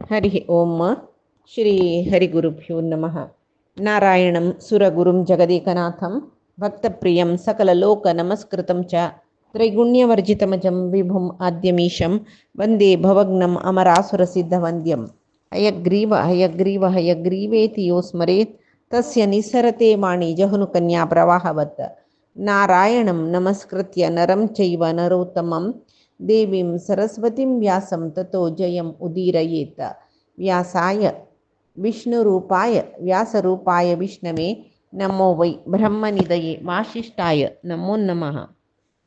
हरि ओम श्री हरिगुरुभ्यो नमः। नारायणं सुरगुरुं जगदेकनाथं भक्तप्रियं सकललोकनमस्कृतं च त्रैगुण्यवर्जितमजं विभुम् आद्यमीशं वन्दे भवग्नम् अमरासुरसिद्धवन्द्यं। हयग्रीव हयग्रीव हयग्रीवेति यो स्मरेत् तस्य निस्सरते वाणी जहुनुकन्या प्रवाहवत्। नारायणं नमस्कृत्य नरं चैव नरोत्तमं देवीं सरस्वतीं व्यासं ततो जयम् उदीरयेत्। व्यासाय विष्णुरूपाय व्यासरूपाय विष्णवे नमो वै ब्रह्मनिधये वासिष्ठाय नमो नमः।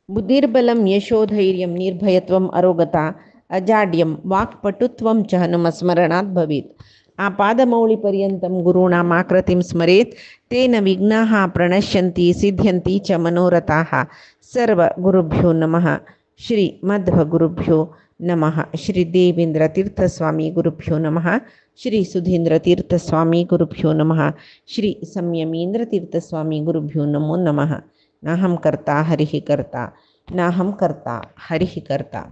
बुद्धिर्बलं यशोधैर्यं निर्भयत्वम् अरोगता अजाड्यं वाक्पटुत्वं च हनुमस्मरणात् भवेत्। आपादमौलिपर्यन्तं गुरूणामाकृतिं स्मरेत् तेन विघ्नाः प्रणश्यन्ति सिद्ध्यन्ति च मनोरथाः। सर्वगुरुभ्यो नमः। श्री मध्वगुरुभ्यो नमः। श्री देवेन्द्रतीर्थस्वामी गुरुभ्यो नमः। श्री सुधीन्द्रतीर्थस्वामी गुरुभ्यो नमः। श्री संयमीन्द्रतीर्थस्वामी गुरुभ्यो नमो नमः। नाहं कर्ता हरिः कर्ता नाहं कर्ता हरिः कर्ता.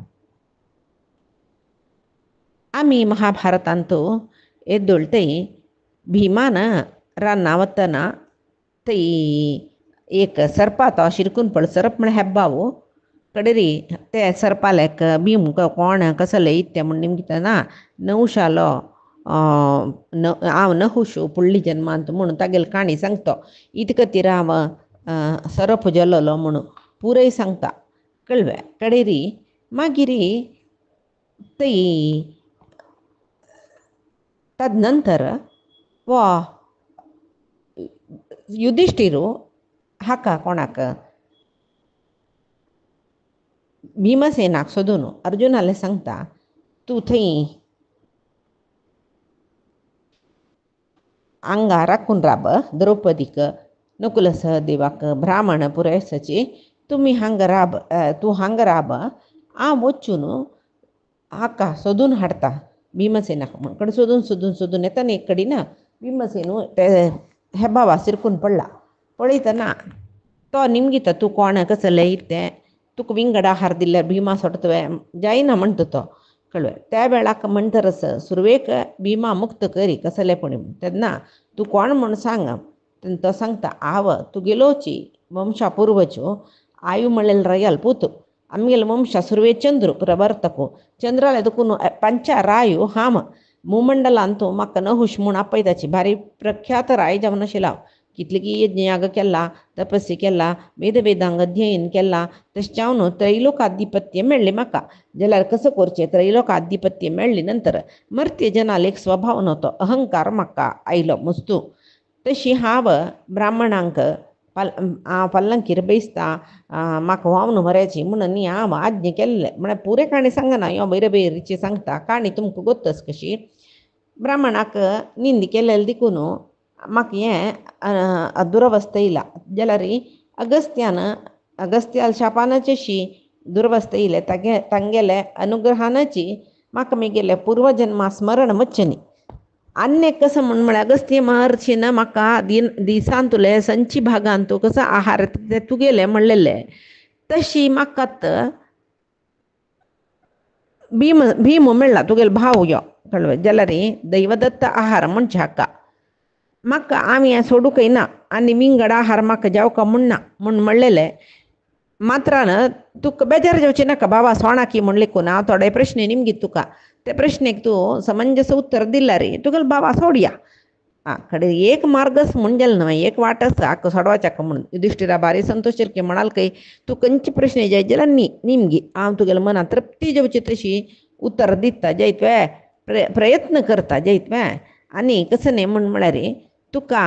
आम्ही महाभारतांतो येदोळतई भीमान रानावतना तई एक सर्पातो शिरकून पड सरप म्हण हेब्बावो कडेरी ते सर्पालेक भीम कोण कसले इत्ते म्हण निमगितना नवशालो हांव नहुशू पुडली जन्मांत म्हणून तागेल काणी सांगतो. इत खातीर हांव सरप जल्लोलो म्हणून पुरय सांगता कळ्ळें. कडेरी मागीर तई तदनंतर वो युधिष्ठिरू हाका कोणाक भीमसेनाक सोदून अर्जुनाले सांगता तूं थंय हांगा राखून राब द्रौपदीक नकुल सहदेवाक ब्राह्मण पुरयसाची तुमी हांगा राब तूं हांगा राब हांव वचून हाका सोदून हाडटा भीमसेनाक म्हणून सोदून येताना एक कडेन भीमसेनू ते हेबावा सिरकून पडला. पळयतना तो निमगिता तूं कोण कसले इत्तें तुका विंगड आहार दिल्यार भीमा सोडतवे जायना म्हणटा तो कळ्ळें. त्या वेळाक म्हणटरस सुरवेक भीमा मुक्त करी कसलेपणी तेन्ना तूं कोण म्हूण सांग. तो सांगता हांव तुगेलोची वंशा पूर्वच्यो आयु मळेल रयल पूत आमगेल वंशा सुरवे चंद्र प्रवर्तको चंद्राला एदकून पंच रायू हाम भूमंडलांतू म्हाका नहुश म्हूण आपयताची भारी प्रख्यात राय जावन आशिल्लो. कितले की यज्ञ याग केला तपस्या केला वेदांग अध्ययन केला तशें जावन त्रैलोकाधिपत्य मेळ्ळें म्हाका. जाल्यार कसं करचें त्रैलोकाधिपत्य मेळ्ळें नंतर मर्त्य जनाल एक स्वभाव नव्हतो अहंकार म्हाका आयलो मस्तू. तशी हांव ब्राह्मणांक हांव पल्लंकीर बेसता म्हाका व्हांवन व्हरची म्हणून न्ही हांव आज्ञ केल्लें म्हळ्यार पुरे काणी सांगना ह्यो बैरबेरीची सांगता काणी तुमकां गोत्तस कशी. ब्राह्मणाक निंद केलेले देखून म्हाका हें दुरवस्था येयला जाल्यार अगस्त्याल शापानाची अशी दुरवस्था येयले तांगेले अनुग्रहानाची म्हाका म्हगेले पूर्वजन्मा स्मरण वच्चनी. अन्य कसं म्हळ्यार अगस्त्य महर्षीन म्हाका दिसांतुले संची भागांतू कसो आहार ते तुगेले म्हणलेले तशी म्हाकात भीम मेळ्ळा तुगेलो भाव यो कळ्ळें. जाल्यार दैवदत्त आहार म्हणचे हाका म्हाका आमी हें सोडूंक ना आनी विंगड आहार म्हाका जावका म्हणना म्हूण म्हणलेलें. मात्रान तुका बेजार जावचें नाका बाबा सोणाकी म्हण लेखून हांव थोडे प्रश्न निमगीत तुका ते प्रश्नेक तूं समंजस उत्तर दिल्यार तुगेलो बाबा सोडया. कडेन एक मार्गस म्हण गेलो न्हय एक वाटस हाका सोडवाच्याका म्हणून युधिष्ठिरा भारी संतोश शिर्के म्हणाल खंय तूं खंयची प्रश्न जाय जाल्यार निमगी हांव तुगेलो मनांत तृप्ती जेवची तशी उत्तर दिता जयतवे प्रयत्न करता जयतवे. आनी कसं न्ही म्हळ्यार तुका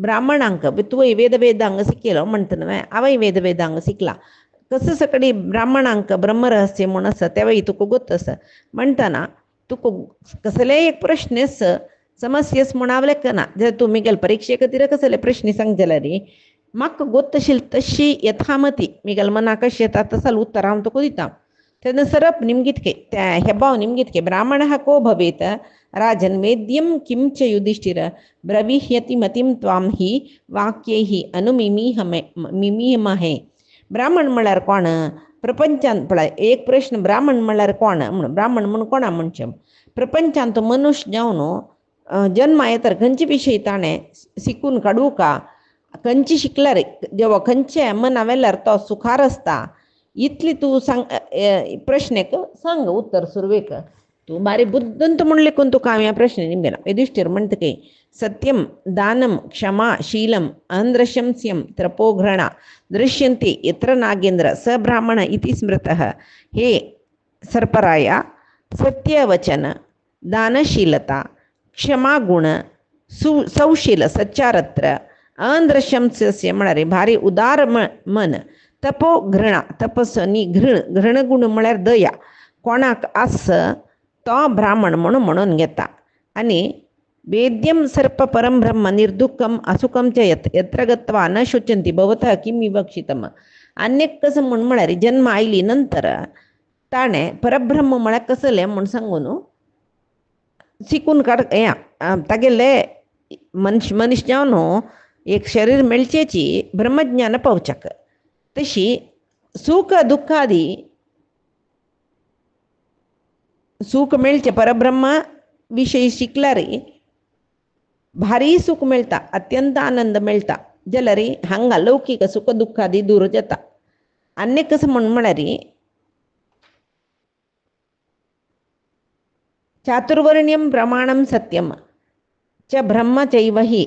ब्राह्मणांक तुवें वेदांग शिकलो म्हणटा न्हय हांवें वेदांग शिकला कसं सकडी ब्राह्मणांक ब्रह्मरहस्य म्हूण आसा तेवूय तुका गोत्त आसा म्हणटना तुका कसले एक प्रश्नस समस्यस म्हूण हांव लेखना जाल्यार तूं म्हगेल परीक्षे खातीर कसले प्रश्न सांग जाल्यार म्हाका गोत्त आशिल्ली तशी यथामती म्हगेल मनाक कशें येता तसा उत्तर हांव तुका दिता. तेन्ना सरप निमगितके त्या हेबाव निमगितके ब्राह्मणः को भवेत् राजन् वेद्यं किं च युधिष्ठिर ब्रवीह्यति मतिं त्वां हि वाक्यैः अनुमिमीमहे. ब्राह्मण म्हळ्यार कोण प्रपंचान पळय एक प्रश्न ब्राह्मण म्हणल्यार कोण म्हण ब्राह्मण म्हण कोणा म्हणचे प्रपंचान तो मनुष्य जावन जन्म येतर खंयचे विशयी ताणें शिकून काडूं का खंयचे शिकल्यार जेवा खंयचे मना वेल्यार तो सुखार आसता इतली तूं सांग प्रश्नेक सांग उत्तर सुरवेक तूं बारी बुद्दंत म्हण लेकून तुका हांव ह्या प्रश्न निमगेना युधिष्ठीर म्हणटकी सत्यम दानम क्षमा शीलम अंध्रशंस्यम त्रपोघ्रणा दृश्यन्ते यत्र नागेंद्र स ब्राह्मण इति स्मृतः हे सर्पराया सत्यवचन दानशीलता क्षमागुण सौशील सच्चारत्र अंध्रशंस्य म्हळ्यार भारी उदार मन तपो घृणा तपस नी घृणगुण म्हळ्यार दया कोणाक आस तो ब्राह्मण म्हणून घेता आनी वेद्यम सर्प परम ब्रह्म निर्दुःखम असुखम च यत्र गत्वा न शुचंती भवतः किम विवक्षितम अनेक कसं म्हळ्यार जन्म आयली नंतर ताणें परब्रह्म म्हळ्यार कसलें म्हण सांगून शिकून काड तागेले मनीस जावन एक शरीर मेळचेची ब्रह्मज्ञान पावच्याक तशी सुख दुःखादी सुख मेळचें परब्रह्मा विशयी शिकल्यार भारी सुख मेळटा अत्यंत आनंद मेळटा जाल्यार हांगा लौकिक सुख दुःखादी दूर जाता आनीक कसं म्हळ्यार चातुर्वर्ण्यम प्रमाणम सत्यम च ब्रह्म चैव हि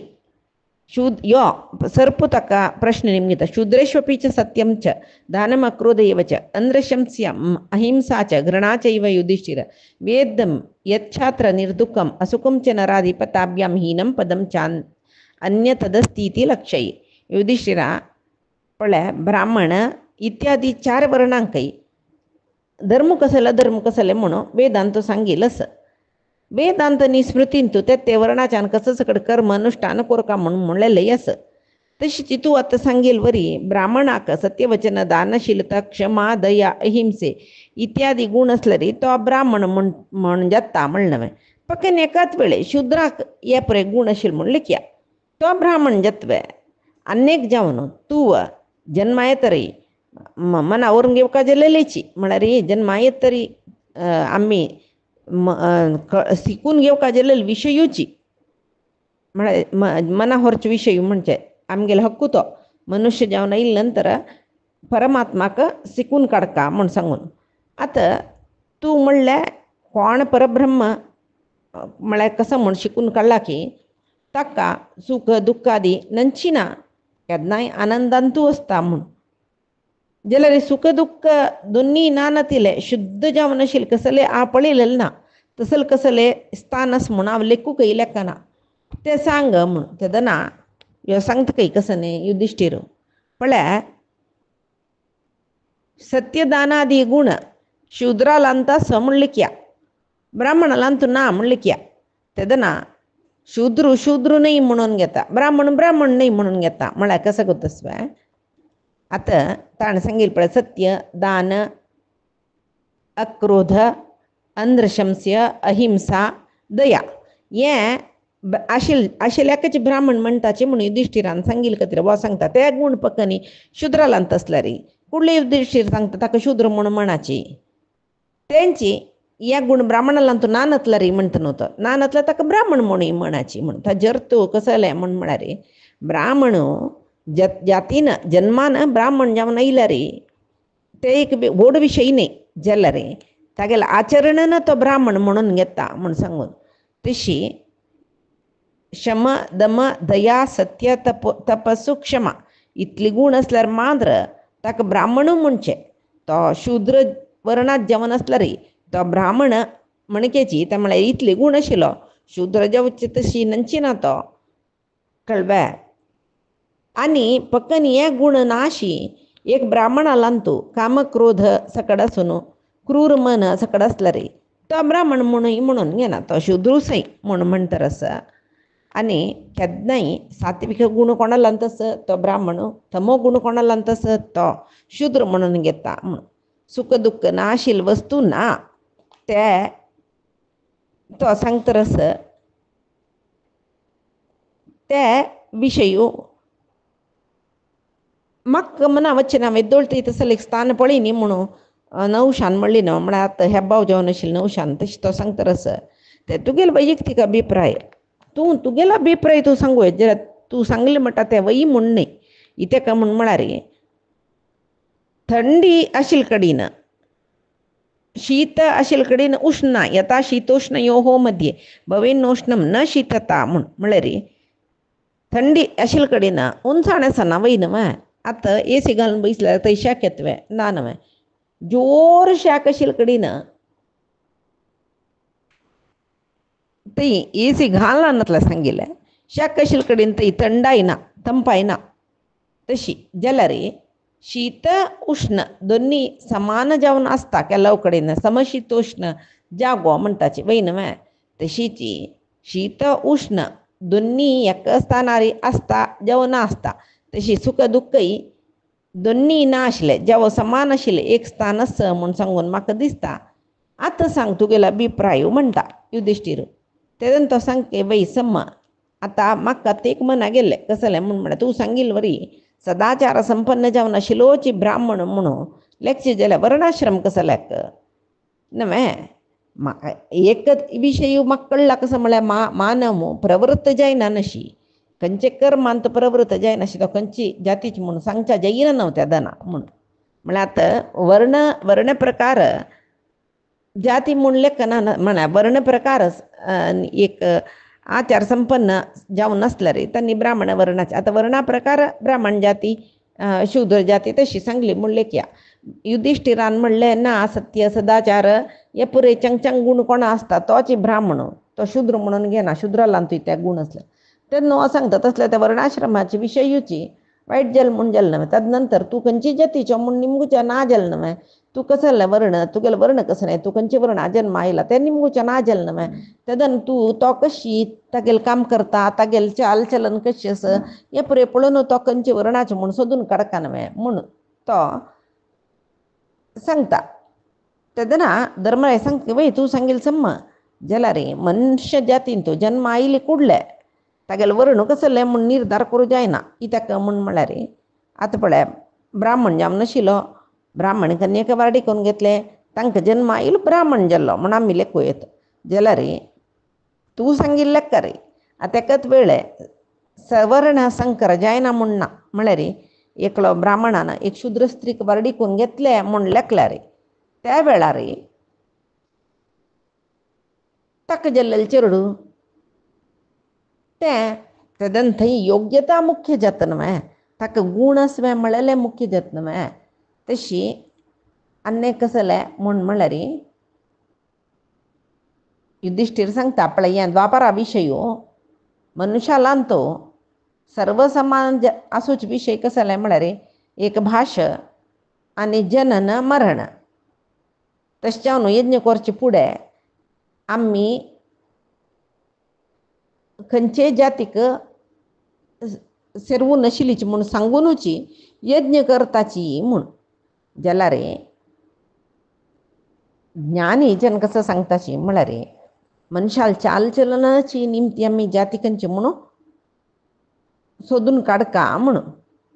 यो सर्पु ताका प्रश्न निमित्त शूद्रेष्वपि च सत्यम च दानम अक्रोध एव च अंध्रशंस्यम अहिंसा च घृणा चैव युधिष्ठिर वेदम यच्छात्र निर्दुःखम असुखम च नराधिपताभ्याम हीनम पदम चान अन्य तदस्तीति लक्षय युधिष्ठिरा पळय ब्राह्मण इत्यादी 4 वर्णांकय धर्म कसले म्हणून वेदांत सांगिलस वेदांत नी स्मृतींतू ते वर्णाच्यान कसं सकड कर्म अनुष्ठान कोरका म्हणलेले आस तशी तूं आतां सांगेल वरी ब्राह्मणाक सत्यवचन दानशीलता क्षमा दया अहिंसे इत्यादी गुण असल्यारी तो ब्राह्मण म्हण जाता म्हणलें फकत एकाच वेळे शुद्राक हे पळय गुण आशिल्ले म्हण लिखया तो ब्राह्मण जातवे अनेक जावन तूं जन्मा येतरी मना व्हरून घेवका जालेलीची म्हळ्यार जन्मा येतरी आमी शिकून घेवका जालेली विशयूची म्हळ्यार मना व्हरचे विशय म्हणजे आमगेलो हक्कू तो मनुष्य जावन येयले नंतर परमात्माक शिकून काडका म्हण सांगून आतां तूं म्हणलें कोण परब्रह्म म्हळ्यार कसं म्हण शिकून काडला की ताका सुख दुःखादी नंची ना केन्नाय आनंदांतू आसता म्हण जाल्यार सुख दुःख दोन्ही ना नातिले शुद्ध जावन आशिल्ले कसले आ पळयलेले ना तसले कसले स्थान आस म्हूण हांव लेखूक येयलें ना ते सांग म्हण तेदा ना ह्यो सांगता कय कसं न्ही युधिष्ठीर पळय सत्यदानादी गुण शूद्रालांता स म्हण लिखया ब्राह्मणालांतू ना म्हण लिखया तेदा ना शूद्र नाही म्हणून घेता ब्राह्मण नाही म्हणून घेता म्हळ्यार कसं गोतस्व आतां ताणें सांगिल्लें पळय सत्य दान अक्रोध अंध्रशंस्य अहिंसा दया हें आशिल्ल्याकच ब्राह्मण म्हणटाचे म्हणून युधिष्ठिरान सांगिल्लें खातीर वो सांगता ते गुण पक्कनी शुद्रालांत आसल्यार कुडले युधिष्ठीर सांगता ताका शूद्र म्हूण म्हणाची तेंची हे गुण ब्राह्मणालांतू ना नतल्यार म्हणटा न्हू तो ना नतल्यार ताका ब्राह्मण म्हणून म्हणाची म्हण ताजेर तूं कसलें म्हळ्यार ब्राह्मण जातीन जन्मान ब्राह्मण जावन आयल्यार ते एक व्हड विशय न्ही जाल्यार तागेलें आचरणन तो ब्राह्मण म्हणून घेता म्हण सांगून तशी शम दम दया सत्य तपस्सु क्षमा इतली गुण आसल्यार मात्र ताका ब्राह्मण म्हणचे तो शूद्र वर्णांत जावन आसल्यार तो ब्राह्मण म्हणकेची ते म्हळ्यार इतले गुण आशिल्लो शूद्र जावचे तशी नंची ना तो कळ्ळें आनी पक्कन हे गुण नाशी एक ब्राह्मणालांतू कामक्रोध सकड आसून क्रूर मन सकड आसल्यार तो ब्राह्मण म्हणून घेना तो शूद्रूसय म्हणटर आसा आनी केन्नाय सात्विक गुण कोणालांत आस तो ब्राह्मण तमो गुण कोणालांत आस तो शूद्र म्हणून घेता म्हण सुख दुःख नाशिल वस्तू ना ते तो सांगतर आस ते विशयू म्हाका मना वचना वेदोळटी तसले स्थान पळय न्ही म्हणून नवशान म्हणली न्हू म्हळ्यार आतां हेब्बाव जेवण आशिल्लें नवशान तशें तो सांगता रस ते तुगेलो वैयक्तीक अभिप्राय तुगेलो अभिप्राय तूं सांगू जरा तूं सांगलें म्हणटा तें वई म्हूण न्ही इतें का म्हूण म्हळ्यार थंडी आशिल्ले कडेन शीत आशिल्ले कडेन उष्ण यथा शीतोष्णयोः मध्ये भवेन्नोष्णं न शीतता म्हळ्यार थंडी आशिल्ले कडेन उंचाण आसना वय न्हय आतां ए सी घालून बसल्यार थंय शेक येतवे ना न्हय जोर शेक आशिल्ले कडेन थंय ए सी घालना नातला सांगिल्लें शेक आशिल्ले कडेन थंय थंडाय ना ತಂಪಾय ना तशी जाल्यार शीत उष्ण दोन्ही समान जावन आसता केल्लो कडेन समशीतोष्ण जागो म्हणटाचे वय न्हय तशीच शीत उष्ण दोन्ही एक स्थानार आसता जेवण आसता तशी सुख दुख्खय दोन्ही ना आशिल्ले जेवो समान आशिल्ले एक स्थान आस म्हूण सांगून म्हाका दिसता आतां सांग तुगेलो अभिप्राय म्हणटा युधिष्ठीर तेदन तो सांगके वय सम्मा आतां म्हाका तेक मना गेल्ले कसले म्हूण म्हळ्यार तूं सांगिल्लें वरी सदाचार संपन्न जावन आशिल्लोची ब्राह्मण म्हणून लेखचे जाल्यार वर्णाश्रम कसल्याक न्हय एकच विशय म्हाका कळ्ळा कसो म्हळ्यार मानव प्रवृत्त जायना नशी खंयचे कर्मांत प्रवृत्त जायनाशी तो खंयची जातीची म्हणून सांगच्या जायना न्हू त्या दना म्हणून म्हळ्यार आतां वर्ण प्रकार जाती म्हूण लेखना म्हळ्यार वर्ण प्रकार एक आचार संपन्न जावन नासल्यार तांणी ब्राह्मण वर्णाचे आतां वर्णा प्रकार ब्राह्मण जाती शूद्र जाती तशी सांगली म्हूण लेखया युधिष्ठिरान म्हणलें ना सत्य सदाचार हे पुरे चंगचंग गूण कोणा आसता तोच ब्राह्मण तो शूद्र म्हणून घेना शुद्रालां तुवें ते गूण आसले तेन्ना हो सांगता तसले त्या वर्णाश्रमाची विशयूची वायट जल्म म्हूण जालें न्हय ताजे नंतर तूं खंयची जातीचो म्हूण निमगुच्या ना जालें न्हय तूं कसले वर्ण तुगेलो वर्ण कसो न्हय तूं खंयचे वर्ण जन्म आयला तें निमगुच्या ना जालें न्हय तेदन तूं तो कशी तागेलें काम करता तागेलें चाल चलन कशें आसा हें पुरे पळोवन तो खंयचे वर्णाचो म्हूण सोदून काडका न्हय म्हूण तो सांगता तेदना धर्मराय सांगता वय तूं सांगिल्लें सम्मा जाल्यार मनुश्य जातीन तूं जन्म आयले कुडले तागेलो वर्ण कसले म्हूण निर्धार करूं जायना कित्याक म्हूण म्हळ्यार आतां पळय ब्राह्मण जावन नाशिल्लो ब्राह्मण कन्येक वाडी करून घेतले तांकां जन्म आयलो ब्राह्मण जाल्लो म्हूण आमी लेखूं येता जाल्यार तूं सांगिल्लें रे आतां एकाच वेळे सवर्ण संकर जायना म्हूण ना म्हळ्यार एकलो ब्राह्मणान एक शूद्र स्त्रीक वाडी करून घेतले म्हूण लेखल्यार त्या वेळार ताका जाल्लेलें चेडूं तेदन थंय योग्यता मुख्य जाता न्हय ताका गूण आसवे म्हळ्यार मुख्य जाता न्हय तशी अन्य कसले म्हूण म्हळ्यार युधिष्ठीर सांगता आपल्या ह्या द्वापारा विशयो मनुशालां तो सर्वसमान आसूच विशय कसले म्हळ्यार एक भाश आनी जनन मरण तशें जावन यज्ञ करचे फुडें आमी खंयचे जातीक सेरवूं नाशिल्लीची म्हूण सांगूनची यज्ञ करताची म्हूण जाल्यार ज्ञानी जन कसो सांगताची म्हळ्यार मनशाल चाल चलनाची निमती आमी जाती खंयची म्हणून सोदून काडका म्हणून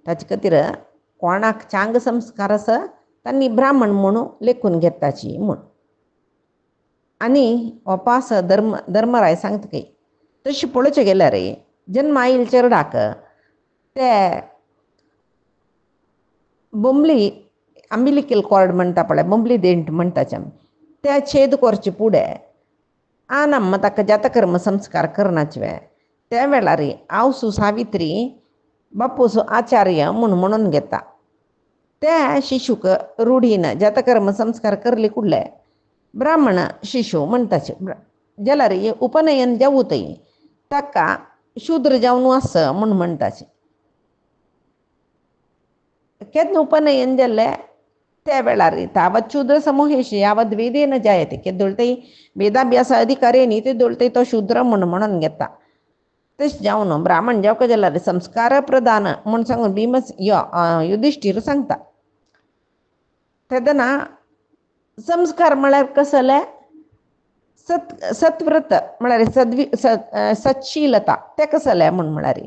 ताचे खातीर कोणाक चांग संस्कार आसा तांणी ब्राह्मण म्हणून लेखून घेताची म्हूण आनी ओपास धर्मराय सांगता की तशें पळोवचें गेल्यार जन्म आयिल्ले चेडवाक ते बोंबली अंबिलिकल कॉर्ड म्हणटा पळय बोंबली देंट म्हणटाचे ते छेद करचे फुडें आनम्म ताका जातकर्म संस्कार करनाचे त्या वेळार आवसू सावित्री बापूसू आचार्य म्हणून घेता त्या शिशूक रुढीन जातकर्म संस्कार करले कुडले ब्राह्मण शिशू म्हणटाचे जाल्यार उपनयन जावूतय ताका शूद्र जावन आस म्हूण म्हणटाचे केन्ना उपनयन जाल्लें त्या वेळार तावत शूद्र समूहेश यावत वेदेन जायते केदोळतय वेदाभ्यास अधिकारी न्ही ते दोळतय तो शूद्र म्हणून घेता तशें जावन ब्राह्मण जावका जाल्यार संस्कार प्रधान म्हूण सांगून भीमस युधिष्ठीर सांगता तेदना संस्कार म्हळ्यार कसले सत्व्रत म्हळ्यार सत्शीलता ते कसले म्हूण म्हळ्यार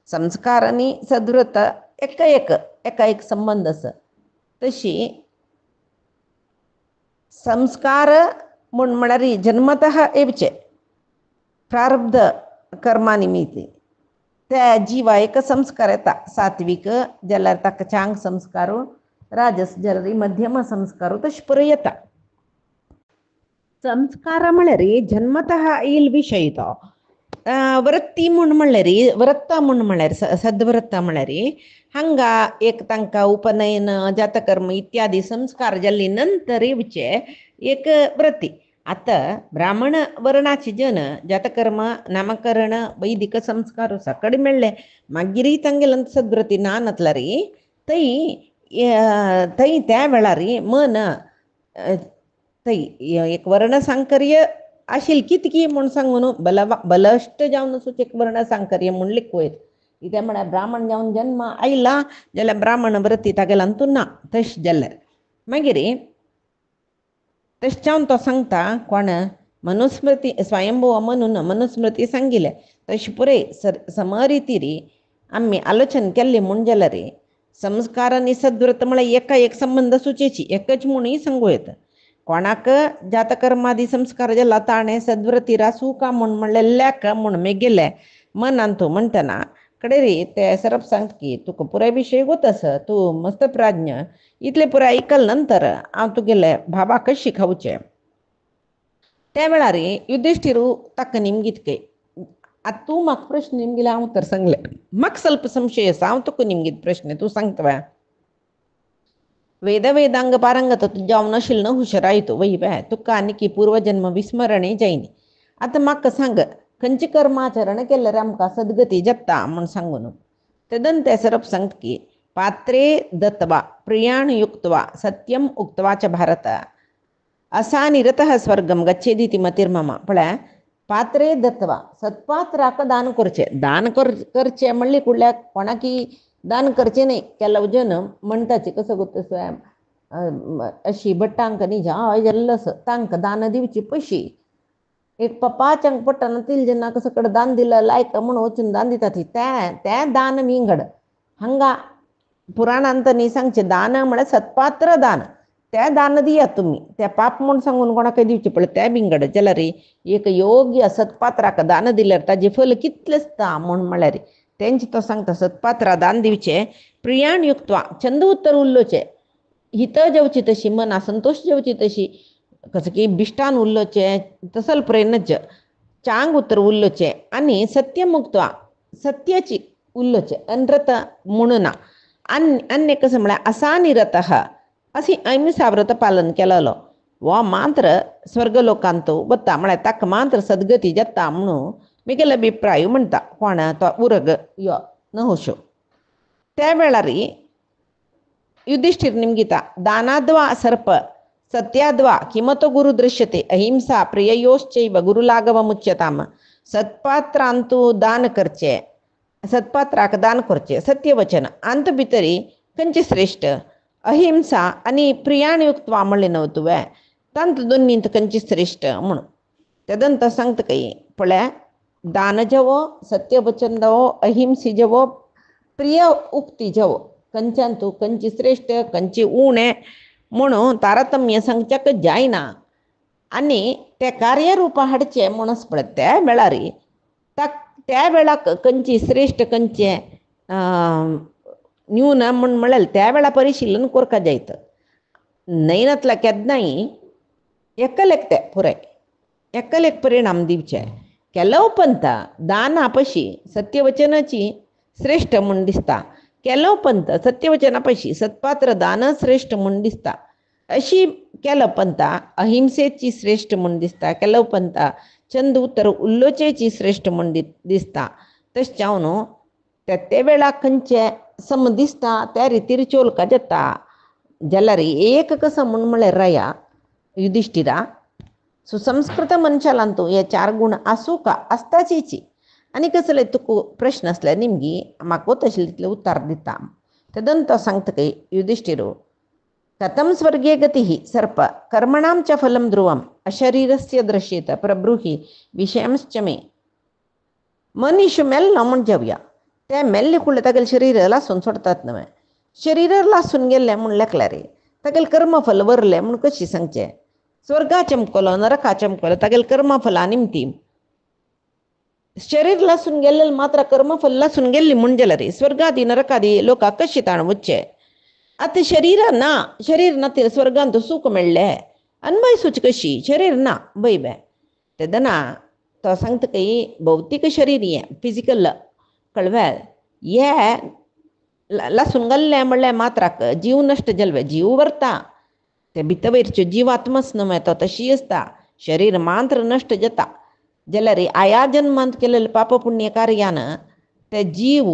संस्कार आनी सद्व्रत एका एक संबंध आसा. तशी संस्कार म्हळ्यार जन्मतः येवचे प्रारब्ध कर्मा निमित्त त्या जिवा एक संस्कार येता. सात्विक जाल्यार ताका चांग संस्कारू, राजस जाल्यार मध्यम संस्कारू तशे पुरो येता. संस्कार म्हळ्यार जन्मतः येयल विशय तो. वृत्ती म्हणल्यार व्रता म्हळ्यार सद्व्रता म्हळ्यार हांगा एक तांकां उपनयन जातकर्म इत्यादी संस्कार जाल्ली नंतर येवचे एक व्रती. आता ब्राह्मण वर्णाचे जन जातकर्म नामकरण वैदिक संस्कार सकड मेळ्ळे मागीर तांगेले सद्व्रती ना नतला थंय थंय त्या वेळार मन थंय एक वर्ण सांकर्य आशिल्ली कितकी म्हूण सांगून बलश्ट जावन एक वर्ण सांकर्य म्हूण लिखूं येता. कित्याक म्हळ्यार ब्राह्मण जावन जन्म आयला जाल्यार ब्राह्मण व्रती तागेलो तूं ना. तशें जाल्यार मागीर तशें जावन तो सांगता कोण मनुस्मृती स्वयंभू म्हणून मनुस्मृती सांगिल्लें तशें पुरे समरितीर आमी आलोचन केल्लें म्हूण जाल्यार संस्कार आनी सद्व्रत म्हळ्यार एका एक संबंध सुचेची एकच म्हणूय सांगूं येता. कोणाक जातकर्मादी संस्कार जाला ताणें सद्व्रती आसूं का म्हूण म्हणलें म्हूण मेगेले मनान तूं म्हणटना कडेरी ते सरप सांगता की तुका पुराय विशय गोतस, तूं मस्त प्राज्ञ, इतले पुराय आयकल नंतर हांव तुगेले भावाकच शिकवचें. त्या वेळार युधिष्ठिरू ताका निमगीत काय आतां तूं म्हाका प्रश्न निमगिले हांव उतर सांगलें. म्हाका ಸ್ವಲ್ಪ संशय आसा, हांव तुका निमगीत प्रश्न तूं सांगता. वेदांग पारंगत जावन नाशिल्लो हुशारायतो वय बाय तुका आनी पूर्वजन्म विस्मरणें जायनी. आतां म्हाका सांग खंयचें कर्माचरण केल्यार आमकां सद्गती जाता म्हूण सांगून. तदन ते सरप सांगता की पात्रे दत्वा प्रियाण युक्त्वा सत्यम उक्त्वा च भारत असानिरतः स्वर्गम गच्छेदिति मतिर्मम. पळय पात्रे दत्वा सत्पात्राक दान करचें. दान करचें म्हणली कुडल्या कोणाकी दान करचें न्ही. केलो जन म्हणटाचे कसो गोतस अशी भट्टांक न्ही हय जाल्लोस तांकां दान दिवची पयशी. एक पांचांक पडटना तिल जेन्ना सकड दान दिलं लायक म्हणून वचून दान दिता ती तें दान विंगड. हांगा पुराणांत न्ही सांगचें दान म्हळ्यार सत्पात्र दान तें दान दियात तुमी. तें पाप म्हूण सांगून कोणाकय दिवचें पडलें तें विंगड. जाल्यार एक योग्य सत्पात्राक दान दिल्यार ताजें फल कितलें आसता म्हूण म्हळ्यार तेंचे तो सांगता सत्पात्रा दान दिवचें. प्रियाण युक्त्वा चंद उत्तर उरलोचें. हित जेवची तशी मना संतोष जेवची तशी कसं की बिश्टान उरलोचें तसल प्रेनच चांग उतर उरलोचें आनी सत्य मुक्त्वा सत्याची उरलोचें अनृत म्हणून ना. अन्य कसं म्हळ्यार असानिरतः अशी अहिंसा व्रत पालन केलेलो वो मात्र स्वर्गलोकांत वता म्हळ्यार ताका मात्र सद्गती जाता म्हणून म्हगेलो अभिप्राय म्हणटा कोण तो उरग यो नहुशो. त्या वेळार युधिष्ठिर निमगिता दानाद्वा सर्प सत्याद्वा किमतो गुरु दृश्यते अहिंसा प्रिययोश्चैव गुरुलाघव मुच्यताम. सत्पात्रांतू दान करचें सत्पात्राक दान करचें सत्यवचन अंत भितरी खंयचें श्रेष्ठ अहिंसा आनी प्रियाण युक्त्वा म्हणलें न्हू तुवें तांत दोनींत खंयचें श्रेष्ठ म्हणून. तदंत सांगता काही पळय दान जेवो सत्यवचन जावो अहिंसी जेवो प्रिय उक्ती जेवो खंयच्यान तूं खंयची श्रेष्ठ खंयची उणें म्हणून तारतम्य सांगच्याक जायना. आनी तें कार्यरूप हाडचें म्हणून पळय त्या वेळार त्या वेळाक खंयची श्रेष्ठ खंयचें न्यून म्हूण म्हळ्यार त्या वेळा परिशीलन करपा जायत. नयनातल्या केन्नाय एकलेक तें पुराय एकलेक परिणाम दिवचे. केलो उपंत दाना पशी सत्यवचनाची श्रेष्ठ म्हूण दिसता. केलो उपंत सत्यवचना पशी सत्पात्र दान श्रेष्ठ म्हूण दिसता. अशी केलो उपंत अहिंसेची श्रेष्ठ म्हूण दिसता. केलो उपंत चंद उतर उल्लोचेची श्रेष्ठ म्हूण दिसता. तशें जावन ते वेळाक खंयचें सम दिसता त्या रितीर चोलका जाता. जाल्यार एक कसं म्हूण म्हळ्यार राया युधिष्ठिरा सुसंस्कृत मनशालां तूं हे 4 गुण आसूं का आसताचीची. आनी कसले तुका प्रश्न असल्यार निमगी म्हाका तशें तितलें उतर दिता. तदन तो सांगता की युधिष्ठिरो कथं स्वर्गे गतिः सर्प कर्मणां च फलं ध्रुवम् अशरीरस्य दृश्येत प्रब्रूहि विषयांश्च मे. मनीस मेल्लो म्हूण जेवया ते मेल्ले कुळ्ळे तागेले शरीर लासून सोडतात नवे. शरीर लासून गेल्ले म्हूण लेखला रे. तागेले कर्मफल वरले म्हूण कशी सांगचे. स्वर्गा चमकलो नरका चमकलो तागेले कर्मफला निमती. शरीर लासून गेल्ले मात्र कर्मफल लासून गेल्ली म्हूण जाल्यार रे स्वर्गादी नरकादी लोकांक कशी ताण वच्चे. आता शरीर ना ते स्वर्गांत सूख मेळ्ळे अनभविसूच कशी शरीर ना बय बे तेदना तो सांगता की भौतीक शरीर हे फिजिकल कळवे हे लासून गेल्ले म्हणल्यार मात्राक जीव नश्ट जाल्ले जीव व्हरता ते भितर वयरच्यो जीवात्मस न्हय तो तशी आसता शरीर मात्र नश्ट जाता जाल्यार आया जन्मांत केलेले पाप पुण्य कार्यान ते जीव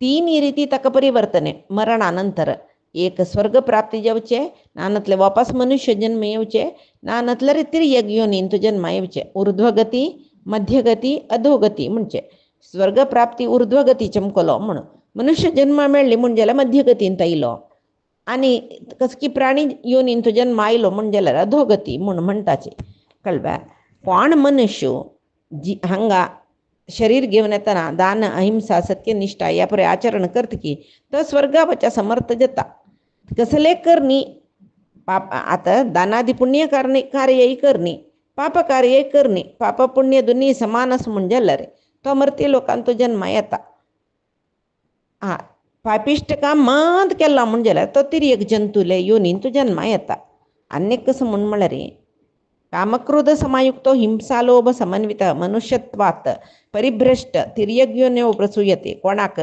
तीन रिती ताका परिवर्तने मरणानंतर एक स्वर्ग प्राप्ती जावचे नानतले वापस मनुष्य जन्म येवचे नानतले तिर्यक योनींत जन्म येवचे ऊर्ध्वगती मध्यगती अधोगती म्हणजे स्वर्ग प्राप्ती ऊर्ध्वगती चमकलो म्हणून मनुष्य जन्म मेळ्ळी म्हणजे जाल्यार मध्यगतींत आयलो आनी कसकी प्राणी योनींत जन्म आयलो म्हणजे जाल्यार अधोगती म्हूण म्हणटाचे कळ्ळें. कोण मनुष्य हांगा शरीर घेवन येतना दान अहिंसा सत्यनिष्ठा ह्या पळय आचरण करता की तो स्वर्गा वचा समर्थ जाता. कसले करनी पाप आता दानादी पुण्य कार्यही करनी पाप कार्यही करनी पाप पुण्य दोन्ही समान आस म्हणजे जाल्यार तो मर्ती लोकांत जन्म येता. पापिश्ट काम मात केला म्हणजे जाल्यार तो तिर्यक जंतुले योनींत जन्म येता. आनीक कसं म्हूण म्हळ्यार कामक्रोध समायुक्तो हिंसा लोभ समन्वित मनुष्यत्वात् परिभ्रष्ट तिर्यक योन्यो प्रसूयते. कोणाक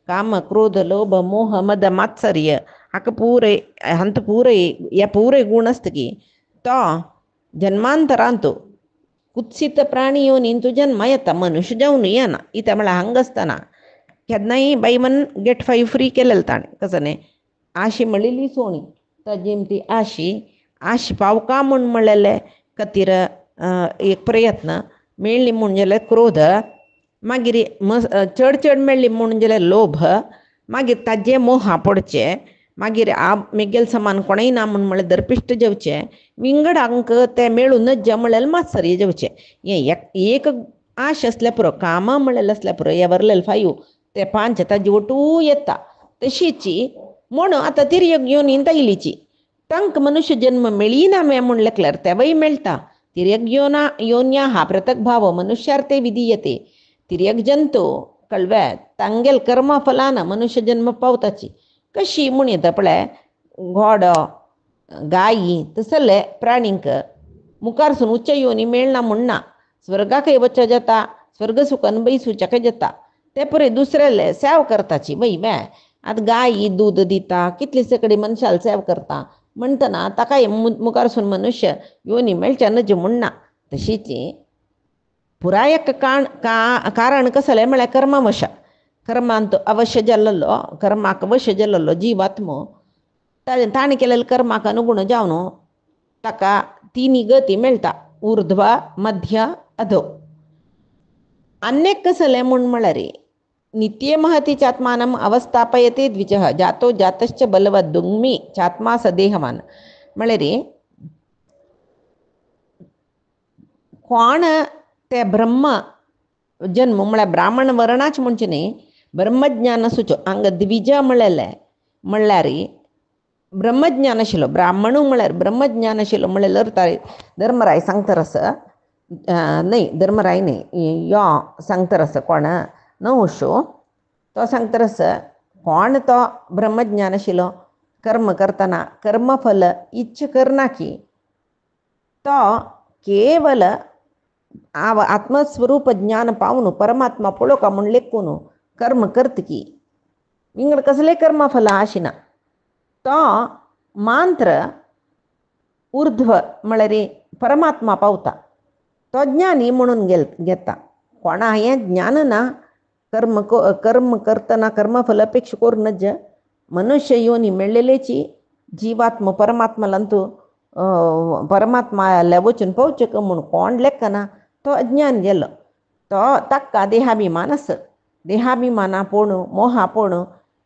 काम क्रोध लोभ मोह मद मात्सर्य हाका पूरे हंत पूरे हे पूरे गुण आसता की तो जन्मांतरांत कुत्सित प्राणी योनींत जन्म येता मनुष्य जावन येना. इता म्हळ्यार हांगा आसतना केन्नाय बाय मन गेट 5 फ्री केलेले ताणें कसं न्ही आशी म्हणलेली सोणी तो जिमती आशी पावका म्हूण म्हणलेले खातीर एक प्रयत्न मेळ्ळी म्हूण जाल्यार क्रोध मागीर चड मेळ्ळी म्हूण जाल्यार लोभ मागीर ताजे मोहा पडचे मागीर मेगेल समान कोणय ना म्हूण म्हळ्यार दर्पिश्ट जावचे विंगडांक ते मेळूनच जे म्हळ्यार मात्सर्य जावचे. हें एक आश आसल्या पुरो कामां म्हळ्यार आसल्या पुरो हे वरलेले 5 ते 5 ताजे वटू येता तशीची म्हूण आतां तिर्यक योनींत आयलीची तांकां मनुष्य जन्म मेळिना म्हूण लेखल्यार तेवय मेळटा. तिर्यक योन्या हा पृथक भाव मनुष्यार्थे विधीयते. तिर्यक जंतू कळ्ळें तांगेल कर्मा फलान मनुष्य जन्म पावताची कशी म्हूण येता पळय घोडो गायी तसले प्राणींक मुखारसून उच्च योनी मेळना म्हूण ना स्वर्गाकय वच्चो जाता स्वर्ग सुख अनुभविसूचें जाता ते पळय दुसरेले सेवा करताची वय बे आतां गायी दूद दिता कितले सगळे मनशाल सेवा करता म्हणटना ताकाय मुखारसून मनुष्य योनी मेळचे नज म्हूण ना. तशीच पुरायक कारण कसलें म्हळ्यार कर्मवश कर्मांत अवश्य जाल्लो कर्माक वश जाल्लो जीवात्मो ताणें केलेले कर्माक अनुगुण जावन ताका 3 गती मेळटा ऊर्ध्व मध्य अधो. अन्यक कसलें म्हूण म्हळ्यार नित्य महती चात्मानम अवस्थापयते द्विजः जातो जातश्च बलवद्दुग्मी चात्मा सदेहवान म्हळ्यार कोण ते ब्रह्म जन्म म्हळ्यार ब्राह्मण वर्णाच म्हणचे न्ही ब्रह्मज्ञान सुचो हांगा द्विज म्हणल्यार ब्रह्मज्ञान आशिल्लो ब्राह्मणू म्हळ्यार ब्रह्मज्ञान आशिल्लो म्हळ्यार धर्मराय सांगता रस न्हय धर्मराय न्हय यो सांगता रस कोण नहुशो तो सांगता रस कोण तो ब्रह्मज्ञान आशिल्लो कर्म करतना कर्मफल इच्छ करना की तो केवल आत्मस्वरूप ज्ञान पावन परमात्मा पळोवका म्हूण लेखून कर्म करता की विंगड कसले कर्मफल आशिना. तो मात्र ऊर्ध्व म्हळ्यार परमात्मा पावता तो ज्ञानी म्हणून घेता. कोणा हें ज्ञान ना कर्म करतना कर्मफल अपेक्षा करून नज मनुष्य योनी मेळ्ळेलेची जीवात्म परमात्मालांतू परमात्मा वचून पावचे म्हूण कोण लेखना तो अज्ञान गेलो. तो ताका देहाभिमान आस देहाभिमाना पोण मोहा पोण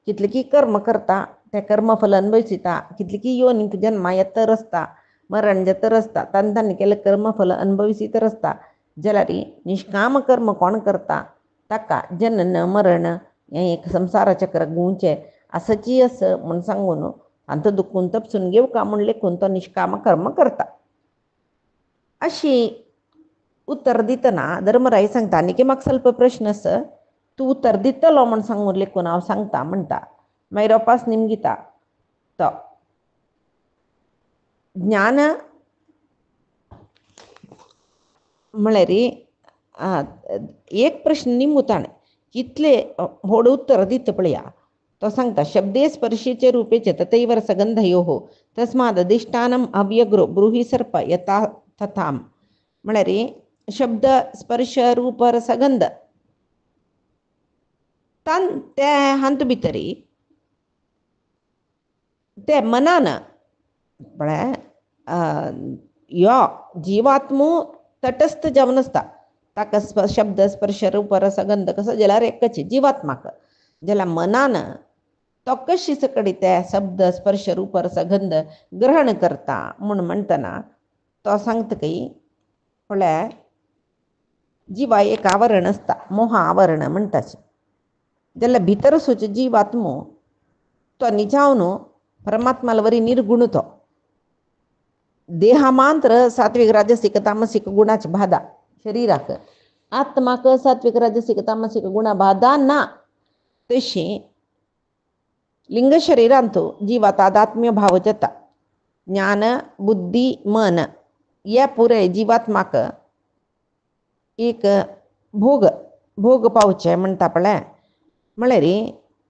कितले की कर्म करता ते कर्मफल अनुभविता कितले की योनींत जन्मा येतर आसता मरण जेतर आसता तांणी केले कर्मफल अनुभविसीत आसता जाल्यार निश्काम कर्म कोण करता ताका जनन मरण हें एक संवसारा चक्र गुंवचें आसची आस म्हूण सांगून अंत दुखून तपसून घेवका म्हूण लेखून तो निश्काम कर्म करता. अशी उत्तर दितना धर्मराय सांगता आनीक म्हाका स्वल्प प्रश्न आसा, तूं उत्तर दितलो म्हूण सांगून लेखून हांव सांगता म्हणटा. मागीर अपास निमगिता तो ज्ञान म्हळ्यार एक प्रश्न निमुताणें कितले व्हड उत्तर दिता पळया. तो सांगता शब्दे स्पर्शेचे रूपेचे तथैव रसगंधयोः तस्माद अधिष्ठानम अव्यग्रो ब्रूहि सर्प यथा तथाम. म्हळ्यार शब्द स्पर्श रूप रसगंध ते हांत भितर ते मनान म्हळ्यार यो जिवात्मो तटस्थ जावन आसता. ताका शब्द स्पर्श रूप रसगंध कसो जाल्यार एकच जिवात्माक जाल्यार मनान तो कशी सकडी ते शब्द स्पर्श रूप रसगंध ग्रहण करता म्हूण म्हणटना तो सांगता की म्हळ्यार जिवा एक आवरण आसता, मोह आवरण म्हणटाचे. जाल्यार भितर वचूचे जिवात्मो तो निजावन परमात्माला वरी निर्गुण तो देहा मात्र सात्विक राजसिक तामसिक गुणाची बाधा शरीराक, आत्माक सात्विक राजसिक तामसिक गुणा बाधा ना. तशी लिंग शरीरांत जिवात आध्यात्म्य भाव जाता. ज्ञान बुद्धी मन या पुरे जिवात्माक एक भोग पावचे म्हणटा पळय. म्हळ्यार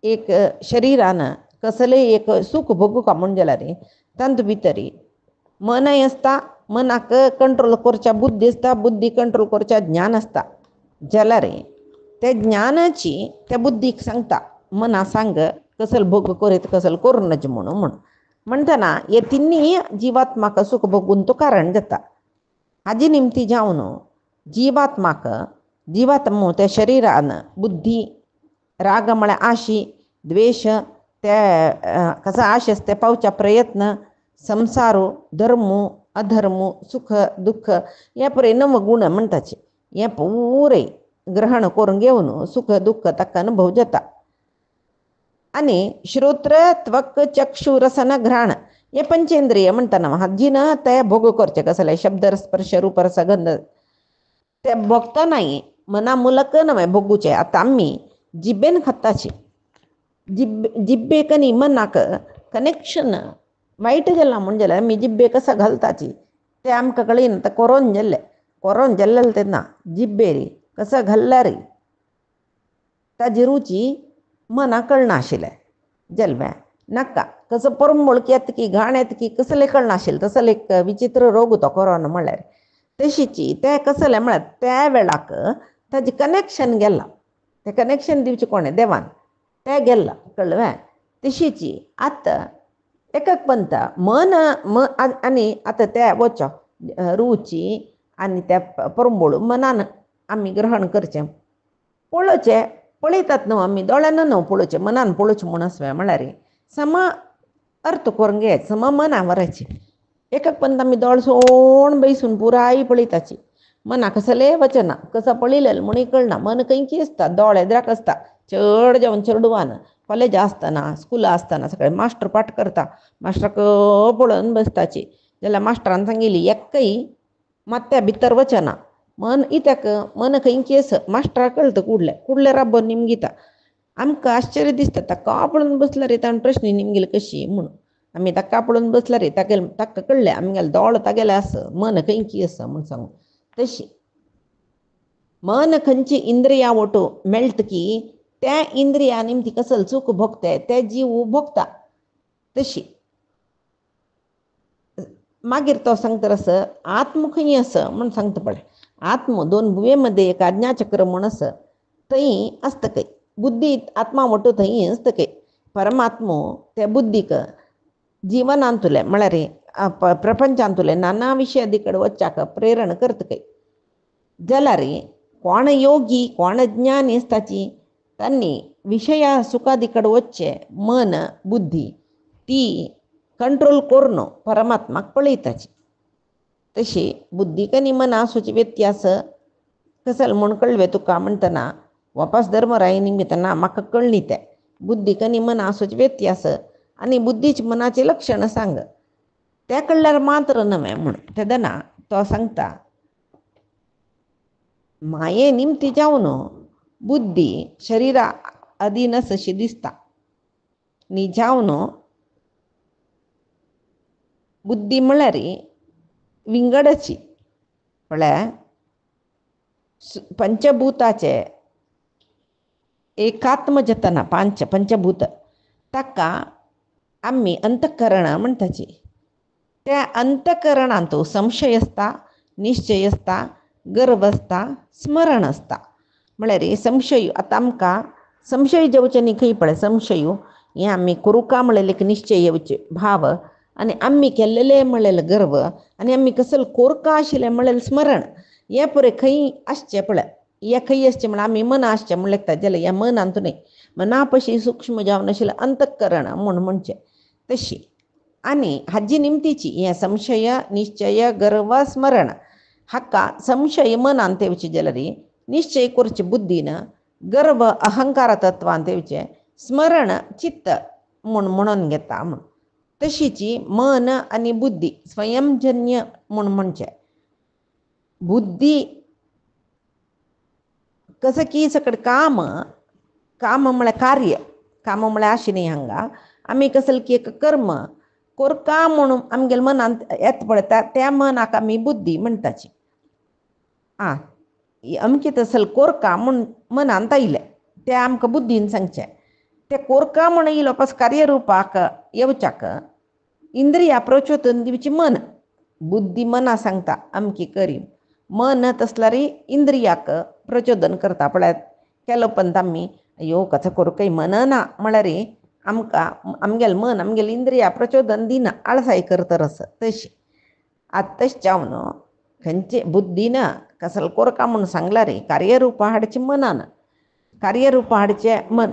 एक शरिरान कसले एक सूख भोगूंक म्हूण जाल्यार तांत भितर मनय आसता, मनाक कंट्रोल करच्या बुद्धी आसता, बुद्धी कंट्रोल करच्या ज्ञान आसता. जाल्यार ते ज्ञानाची त्या बुद्धीक सांगता मना सांग कसल भोग करीत कसल करूं नज म्हणून म्हणटना हे तिन्नी जिवात्माक सूख भोगून तो कारण जाता. हाजी निमती जावन जिवात्मो त्या शरिरान बुद्धी राग म्हळ्यार आशी द्वेष ते कसो आश आसता ते पावच्या प्रयत्न संसारो धर्मो अधर्मो सुख दुःख हे पुरे नव गुण म्हणटाचे हे पुरे ग्रहण करून घेवन सुख दुःख ताका अनुभव जाता. आनी श्रोत्र त्वक चक्षु रसन घ्राण हे पंचेंद्रिय म्हणटना हाजीन ते भोग करचे कसले शब्द स्पर्श रूप रसगंध ते भोगतनाय मना मुलक नवे भोगूचे. आतां आमी जिबेन खाताचे जिब्बेक न्ही मनाक कनेक्शन वायट जालां म्हूण जाल्यार आमी जिब्बे कसा घालताची ते आमकां कळना. आतां कोरोन जाल्लें तेन्ना जिब्बेर कसो घाल्ल्यार ताजी रुची मनाक कळनाशिल्लें जाल्लें नाका कसो परमळकी येता की घाण येता की कसलें कळनाशिल्लें. तसले एक विचित्र रोग तो कोरोना म्हळ्यार तशीची ते कसलें म्हळ्यार त्या वेळाक ताजें कनेक्शन गेलां. तें कनेक्शन दिवचें कोणें देवान तें गेलां कळ्ळें. तशीची आतां एकक पंता मन आनी आतां ते वचो रुची आनी त्या परंबोळ मनान आमी ग्रहण करचें पळोवचें. पळयतात न्हू आमी दोळ्यान न्हू पळोवचें मनान पळोवचें म्हूण आसलें म्हळ्यार सम अर्थ करून घेवचें सम मना व्हरचें. एकक पंत आमी दोळ सोण बैसून पुराय पळयताची मना कसलें वचना कसो पळयलें म्हणून कळना. मन खंयची आसता दोळ येद्राक आसता. चड जेवण चेडवान कॉलेजा आसतना स्कुला आसतना सगळें मास्टर पाठ करता मास्टराक पळोवन बसताची जाल्यार मास्टरान सांगिल्ली एक्कय मात्या भितर वचना. मन इत्याक मन खंयची आसा मास्टराक कळटा कुडले राबोन निमगिता. आमकां आश्चर्य दिसता ताका पळोवन बसल्यार ताणें प्रश्न निमगेली कशी म्हणून आमी ताका पळोवन बसल्यार ताका कळ्ळें आमगेलें दोळ तागेलें आसा मन खंयची आसा म्हूण सांगून. तशी मन खंयची इंद्रिया वटू मेळटा की त्या इंद्रिया निमती कसल चूक भोगता ते जीव भोगता. तशी मागीर तो सांगता आसा आत्म खंय आसा म्हूण सांगता पळय. आत्म दोन भुवे मध्ये एक आज्ञाचक्र म्हूण आसा थंय आसता खंय बुद्धी आत्मा वटू थंय आसता खंय. परमात्मो त्या बुद्धीक जिवनांतुलें म्हळ्यार प्रपंचांतुलें नाना विशयादी कडेन वच्चाक प्रेरण करता खंय. जाल्यार कोण योगी कोण ज्ञानी आसताची तांणी विशया सुखादी कडेन वच्चें मन बुद्धी ती कंट्रोल करून परमात्माक पळयताची. तशी बुद्धीक आनी मना आसूची व्यत्यास कसल म्हूण कळ्ळें तुका म्हणटना वापस धर्मराय निमित्तानं म्हाका कळ्ळी तें बुद्धीक आनी मना आसूचे व्यत्यास आनी बुद्धीचे मनाचे लक्षण सांग. तें कळल्यार मात्र नवें म्हूण तेदना तो सांगता माये निमती जावन बुद्धी शरिरा अधीनस अशी दिसता नी जावन बुद्धी म्हळ्यार विंगडची म्हळ्यार पंचभूताचे एकात्म जतना पंचभूत ताका आमी अंतकरण म्हणटाची. त्या अंतकरणांत संशय आसता, निश्चय आसता, गर्व आसता, स्मरण आसता. म्हळ्यार संशय आतां आमकां संशय जेवचे न्ही खंय पळय संशय हें आमी करूं का म्हणलें निश्चय येवचे भाव आनी आमी केल्लेले म्हणलें गर्व आनी आमी कसले कोरका आशिल्लें म्हणलें स्मरण हें पळय खंय आसचें पळय. हें खंय आसचें म्हळ्यार आमी मना आसचें म्हण लेखतात जाल्यार ह्या मनांत न्ही मना पशी सूक्ष्म जावन आशिल्लें अंतकरण म्हूण म्हणचें तशी. आनी हाजी निमतीची हें संशय निश्चय गर्व स्मरण हाका संशय मनांत येवचे जाल्यार निश्चय करचे बुद्धीन, गर्व अहंकार तत्वांत येवचें, स्मरण चित्त म्हूण म्हणून घेता म्हूण. तशीची मन आनी बुद्धी स्वयंजन्य म्हूण म्हणचें. बुद्धी कसं की सकट काम म्हळ्यार कार्य काम म्हळ्यार अशें न्ही हांगा आमी कसले की एक कर्म कोरका म्हणून आमगेल्या मनांत येता पळय त्या मनाक आमी बुद्धी म्हणटाची. अमकें तसले कोरका म्हूण मनांत आयलें तें आमकां बुद्धीन सांगचें. तें कोरका म्हूण येयलो वापस कार्यरुपाक येवच्याक इंद्रिया प्रचोदन दिवची मन. बुद्धी मना सांगता अमकी करी मन तसल्यार इंद्रियाक प्रचोदन करता पळय. केलो पंत आमी अयो कसो करूं काही मनना म्हळ्यार आमकां आमगेलें मन आमगेलें इंद्रिया प्रचोदन दिना आळसाय करता रस तशी. आतां तशें जावन खंयचे बुद्धीन कसलो कोरका म्हूण सांगल्यार कार्यरुपां हाडचें मनान. कार्यरुपां हाडचें मन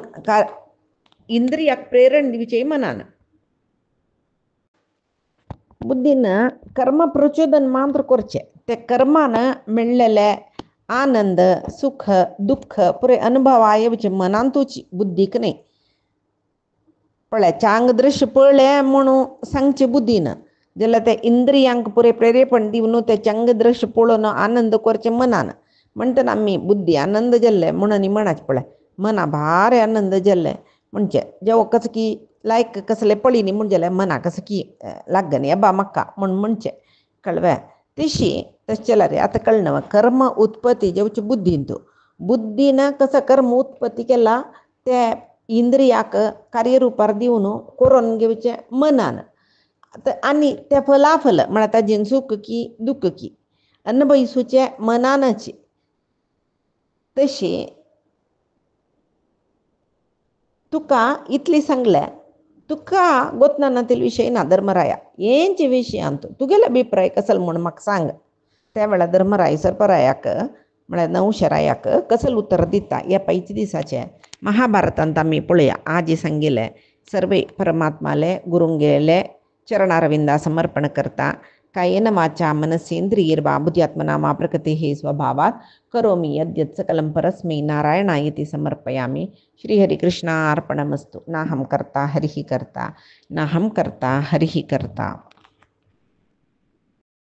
इंद्रियाक प्रेरण दिवचें मनान. बुद्धीन कर्म प्रचोदन मात्र करचें. ते कर्मान मेळ्ळेलें आनंद सुख दुख्ख पुरे अनुभवा येवचे मनांतूच बुद्धीक न्ही. पळय चांग दृश्य पळयलें म्हणून सांगचें बुद्धीन जाल्यार ते इंद्रियांक पुरे प्रेरेपण दिवन ते चांग दृश्य पळोवन आनंद करचें मनान. म्हणटना आमी बुद्धी आनंद जाल्लें म्हणून म्हणचे पळय मना भारी आनंद जाल्लें म्हणचें. जेवा कसं की लायक कसलें पळय न्ही म्हण जाल्यार मना कसं की लागना येबा म्हाका म्हूण म्हणचें कळ्ळें. तशें जाल्यार आतां कळ्ळें कर्म उत्पत्ती जेवची बुद्धीन तूं बुद्धीन कसं कर्म उत्पत्ती केला ते इंद्रियाक कार्यरुपार दिवन करून घेवचें मनान. आनी तें फलाफल म्हळ्यार ताजें सूख की दुख्ख की अनुभविसूचें मनानच. तशी तुका इतली सांगलें तुका गोतनानातील विशय ना धर्मराया हेंचे विशयांत तुगेलो अभिप्राय कसलो म्हूण म्हाका सांग. त्या वेळार धर्मराय सर्परायाक म्हळ्यार नहुशरायाक कसलें उतर दिता ह्या पैचे दिसाचें महाभारतांत आमी पळोवया. आजी सांगिल्लें सर्वे परमात्माले गुरुंगेले चरणारविंदा समर्पण करता. कायेन वाचा मनसेंद्रियैर्वा बुद्ध्यात्मना मा प्रकृतिः स्वभावात् करोमि यद्यत् सकलं परस्मै नारायणायति समर्पयामि. श्रीहरिकृष्णार्पणमस्तु. नाहं कर्ता हरिः कर्ता नाहं कर्ता हरिः कर्ता.